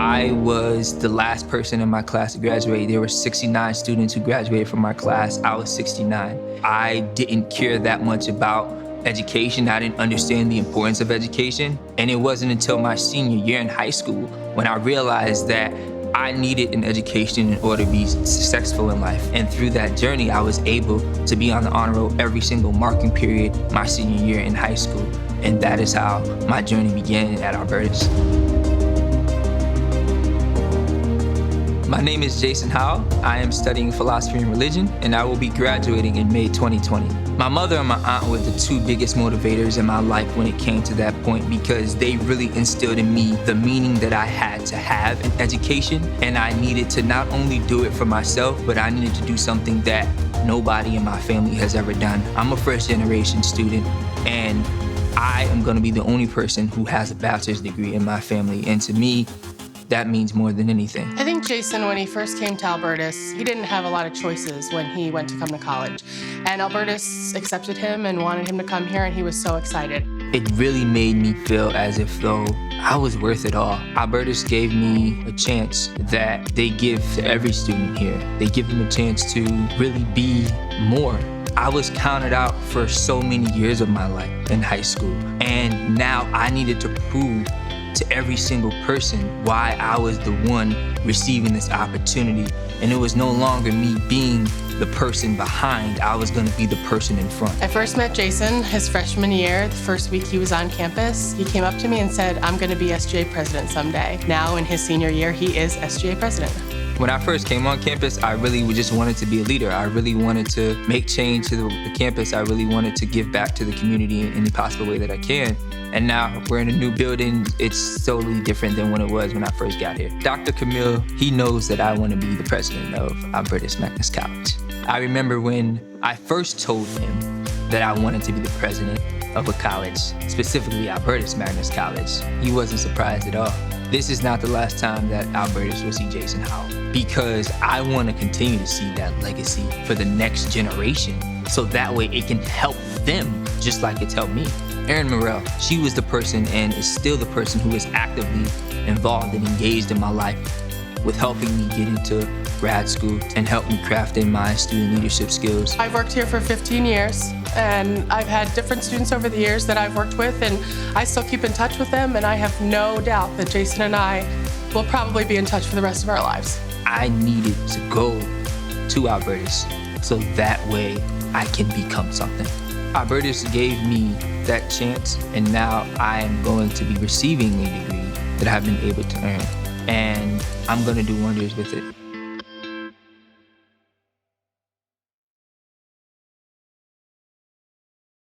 I was the last person in my class to graduate. There were 69 students who graduated from our class. I was 69. I didn't care that much about education. I didn't understand the importance of education. And it wasn't until my senior year in high school when I realized that I needed an education in order to be successful in life. And through that journey, I was able to be on the honor roll every single marking period my senior year in high school. And that is how my journey began at Albertus. My name is Jason Howell. I am studying philosophy and religion, and I will be graduating in May 2020. My mother and my aunt were the two biggest motivators in my life when it came to that point, because they really instilled in me the meaning that I had to have in education, and I needed to not only do it for myself, but I needed to do something that nobody in my family has ever done. I'm a first generation student, and I am gonna be the only person who has a bachelor's degree in my family, and to me, that means more than anything. I think Jason, when he first came to Albertus, he didn't have a lot of choices when he went to come to college. And Albertus accepted him and wanted him to come here, and he was so excited. It really made me feel as if though I was worth it all. Albertus gave me a chance that they give to every student here. They give them a chance to really be more. I was counted out for so many years of my life in high school, and now I needed to prove to every single person why I was the one receiving this opportunity. And it was no longer me being the person behind, I was gonna be the person in front. I first met Jason his freshman year. The first week he was on campus, he came up to me and said, "I'm gonna be SGA president someday." Now in his senior year, he is SGA president. When I first came on campus, I really just wanted to be a leader. I really wanted to make change to the campus. I really wanted to give back to the community in any possible way that I can. And now we're in a new building. It's totally different than when it was when I first got here. Dr. Camille, he knows that I want to be the president of Albertus Magnus College. I remember when I first told him that I wanted to be the president of a college, specifically Albertus Magnus College, he wasn't surprised at all. This is not the last time that Albertus will see Jason Howell, because I want to continue to see that legacy for the next generation, so that way it can help them just like it's helped me. Erin, she was the person and is still the person who is actively involved and engaged in my life with helping me get into grad school and help me craft in my student leadership skills. I've worked here for 15 years, and I've had different students over the years that I've worked with, and I still keep in touch with them, and I have no doubt that Jason and I will probably be in touch for the rest of our lives. I needed to go to Albertus so that way I can become something. Albertus gave me that chance, and now I am going to be receiving a degree that I've been able to earn, and I'm gonna do wonders with it.